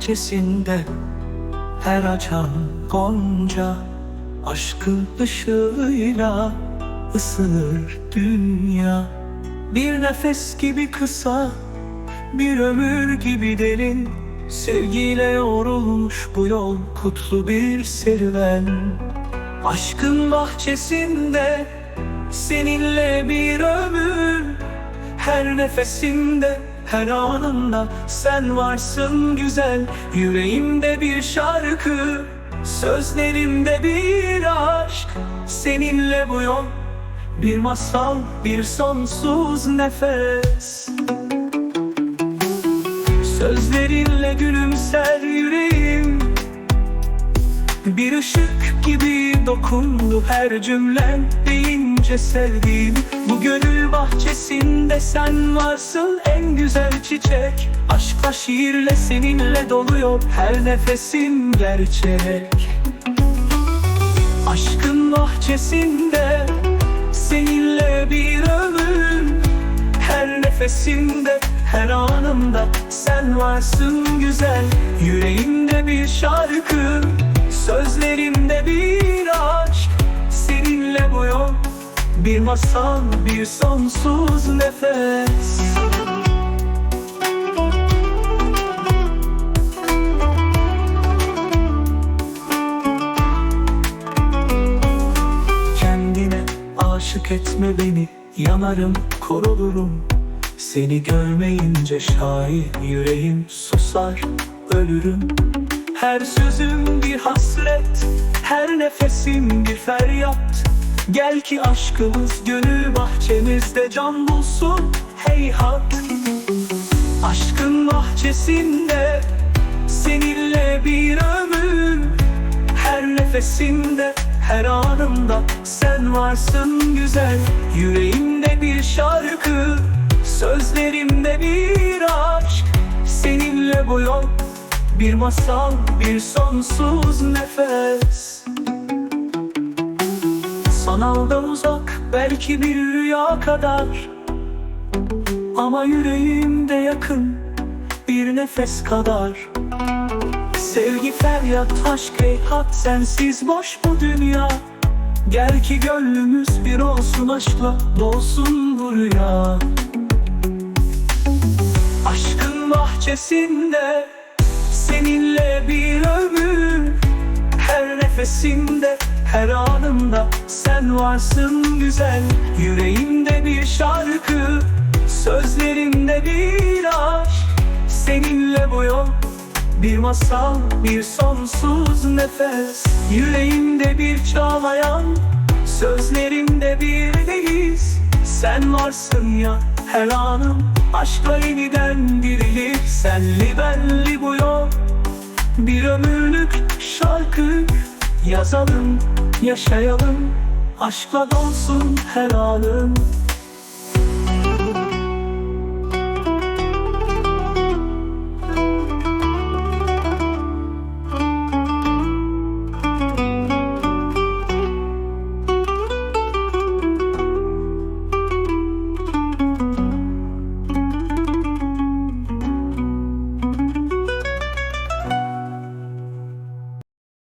bahçesinde her açan gonca aşkın ışığıyla ısınır dünya. Bir nefes gibi kısa, bir ömür gibi derin, sevgiyle yoğrulmuş bu yol kutlu bir serüven. Aşkın bahçesinde seninle bir ömür, her nefesinde, her anında sen varsın güzel. Yüreğimde bir şarkı, sözlerimde bir aşk, seninle bu yol bir masal, bir sonsuz nefes. Sözlerinle gülümser yüreğim, bir ışık gibi dokundu her cümlen deyince sevdiğim. Bu gönül bahçesinde sen varsın en güzel çiçek. Aşkla şiirle seninle doluyor her nefesim gerçek. Aşkın bahçesinde seninle bir ömür, her nefesimde, her anımda sen varsın güzel. Yüreğimde bir şarkı, sözlerimde bir aşk, seninle bu yol bir masal, bir sonsuz nefes. Kendine aşık etme beni, yanarım, korulurum. Seni görmeyince şair yüreğim susar, ölürüm. Her sözüm bir hasret, her nefesim bir feryat. Gel ki aşkımız gönül bahçemizde can bulsun heyhat. Aşkın bahçesinde seninle bir ömür, her nefesimde, her anımda sen varsın güzel. Yüreğimde bir şarkı, sözlerimde bir aşk, seninle bu yol bir masal, bir sonsuz nefes. Sanalda uzak, belki bir rüya kadar, ama yüreğimde yakın bir nefes kadar. Sevgi feryat, aşk heyhat, sensiz boş bu dünya. Gel ki gönlümüz bir olsun, aşkla dolsun bu rüya. Aşkın bahçesinde seninle bir ömür, her nefesimde, her anımda sen varsın güzel. Yüreğimde bir şarkı, sözlerimde bir aşk, seninle bu yol bir masal, bir sonsuz nefes. Yüreğimde bir çağlayan, sözlerimde bir deniz, sen varsın ya her anım, aşkla yeniden dirilir. Senli benli bu yol bir ömürlük şarkı, yazalım, yaşayalım, aşkla dolsun her anım.